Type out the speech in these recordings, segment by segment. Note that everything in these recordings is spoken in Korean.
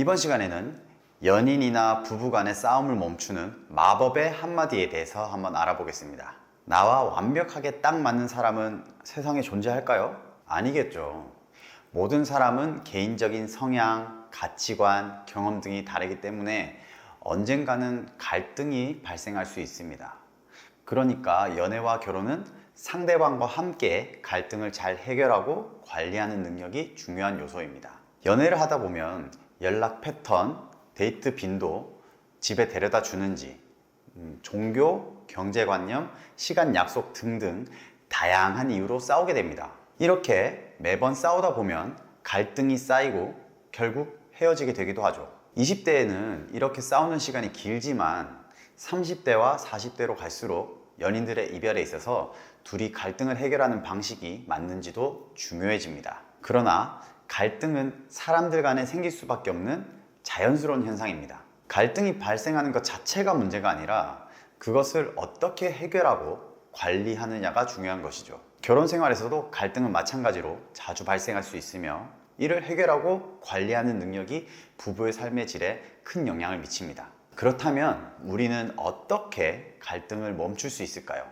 이번 시간에는 연인이나 부부 간의 싸움을 멈추는 마법의 한마디에 대해서 한번 알아보겠습니다. 나와 완벽하게 딱 맞는 사람은 세상에 존재할까요? 아니겠죠. 모든 사람은 개인적인 성향, 가치관, 경험 등이 다르기 때문에 언젠가는 갈등이 발생할 수 있습니다. 그러니까 연애와 결혼은 상대방과 함께 갈등을 잘 해결하고 관리하는 능력이 중요한 요소입니다. 연애를 하다 보면 연락 패턴, 데이트 빈도, 집에 데려다 주는지, 종교, 경제관념, 시간 약속 등등 다양한 이유로 싸우게 됩니다. 이렇게 매번 싸우다 보면 갈등이 쌓이고 결국 헤어지게 되기도 하죠. 20대에는 이렇게 싸우는 시간이 길지만 30대와 40대로 갈수록 연인들의 이별에 있어서 둘이 갈등을 해결하는 방식이 맞는지도 중요해집니다. 그러나 갈등은 사람들 간에 생길 수밖에 없는 자연스러운 현상입니다. 갈등이 발생하는 것 자체가 문제가 아니라 그것을 어떻게 해결하고 관리하느냐가 중요한 것이죠. 결혼 생활에서도 갈등은 마찬가지로 자주 발생할 수 있으며 이를 해결하고 관리하는 능력이 부부의 삶의 질에 큰 영향을 미칩니다. 그렇다면 우리는 어떻게 갈등을 멈출 수 있을까요?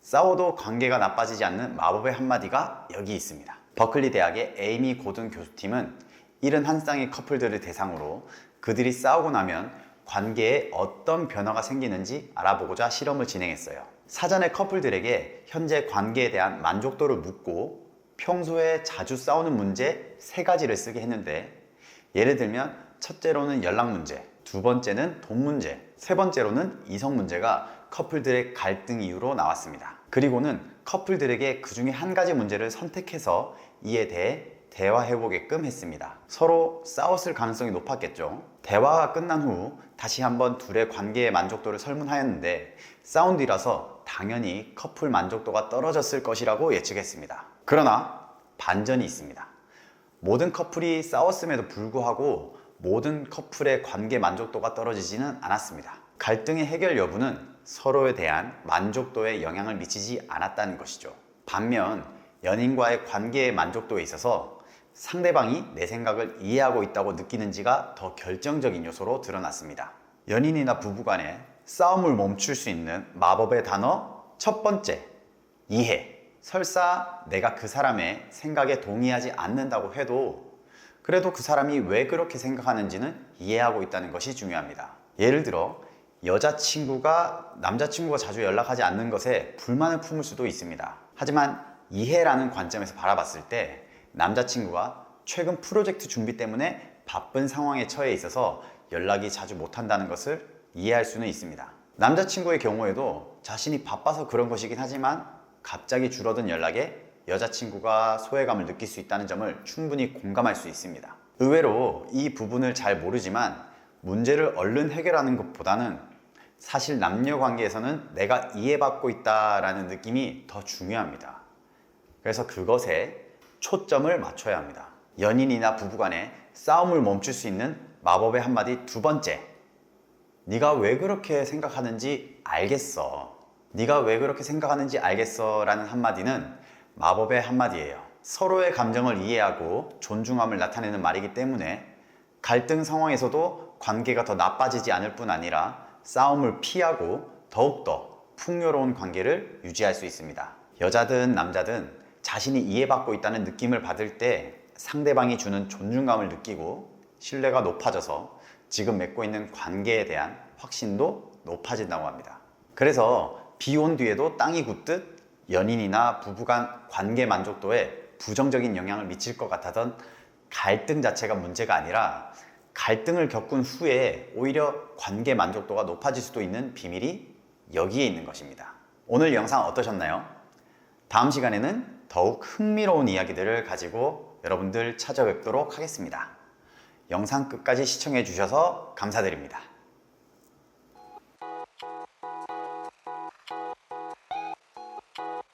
싸워도 관계가 나빠지지 않는 마법의 한마디가 여기 있습니다. 버클리 대학의 에이미 고든 교수팀은 71쌍의 커플들을 대상으로 그들이 싸우고 나면 관계에 어떤 변화가 생기는지 알아보고자 실험을 진행했어요. 사전에 커플들에게 현재 관계에 대한 만족도를 묻고 평소에 자주 싸우는 문제 3가지를 쓰게 했는데, 예를 들면 첫째로는 연락 문제, 두 번째는 돈 문제, 세 번째로는 이성 문제가 커플들의 갈등 이유로 나왔습니다. 그리고는 커플들에게 그 중에 한 가지 문제를 선택해서 이에 대해 대화해보게끔 했습니다. 서로 싸웠을 가능성이 높았겠죠. 대화가 끝난 후 다시 한번 둘의 관계의 만족도를 설문하였는데 싸운 뒤라서 당연히 커플 만족도가 떨어졌을 것이라고 예측했습니다. 그러나 반전이 있습니다. 모든 커플이 싸웠음에도 불구하고 모든 커플의 관계 만족도가 떨어지지는 않았습니다. 갈등의 해결 여부는 서로에 대한 만족도에 영향을 미치지 않았다는 것이죠. 반면 연인과의 관계의 만족도에 있어서 상대방이 내 생각을 이해하고 있다고 느끼는지가 더 결정적인 요소로 드러났습니다. 연인이나 부부간에 싸움을 멈출 수 있는 마법의 단어 첫 번째, 이해. 설사 내가 그 사람의 생각에 동의하지 않는다고 해도 그래도 그 사람이 왜 그렇게 생각하는지는 이해하고 있다는 것이 중요합니다. 예를 들어 여자친구가 남자친구가 자주 연락하지 않는 것에 불만을 품을 수도 있습니다. 하지만 이해라는 관점에서 바라봤을 때 남자친구가 최근 프로젝트 준비 때문에 바쁜 상황에 처해 있어서 연락이 자주 못한다는 것을 이해할 수는 있습니다. 남자친구의 경우에도 자신이 바빠서 그런 것이긴 하지만 갑자기 줄어든 연락에 여자친구가 소외감을 느낄 수 있다는 점을 충분히 공감할 수 있습니다. 의외로 이 부분을 잘 모르지만 문제를 얼른 해결하는 것보다는 사실 남녀 관계에서는 내가 이해받고 있다라는 느낌이 더 중요합니다. 그래서 그것에 초점을 맞춰야 합니다. 연인이나 부부간에 싸움을 멈출 수 있는 마법의 한마디 두 번째, 네가 왜 그렇게 생각하는지 알겠어. 네가 왜 그렇게 생각하는지 알겠어 라는 한마디는 마법의 한마디예요. 서로의 감정을 이해하고 존중함을 나타내는 말이기 때문에 갈등 상황에서도 관계가 더 나빠지지 않을 뿐 아니라 싸움을 피하고 더욱더 풍요로운 관계를 유지할 수 있습니다. 여자든 남자든 자신이 이해받고 있다는 느낌을 받을 때 상대방이 주는 존중감을 느끼고 신뢰가 높아져서 지금 맺고 있는 관계에 대한 확신도 높아진다고 합니다. 그래서 비 온 뒤에도 땅이 굳듯 연인이나 부부간 관계 만족도에 부정적인 영향을 미칠 것 같았던 갈등 자체가 문제가 아니라 갈등을 겪은 후에 오히려 관계 만족도가 높아질 수도 있는 비밀이 여기에 있는 것입니다. 오늘 영상 어떠셨나요? 다음 시간에는 더욱 흥미로운 이야기들을 가지고 여러분들 찾아뵙도록 하겠습니다. 영상 끝까지 시청해 주셔서 감사드립니다.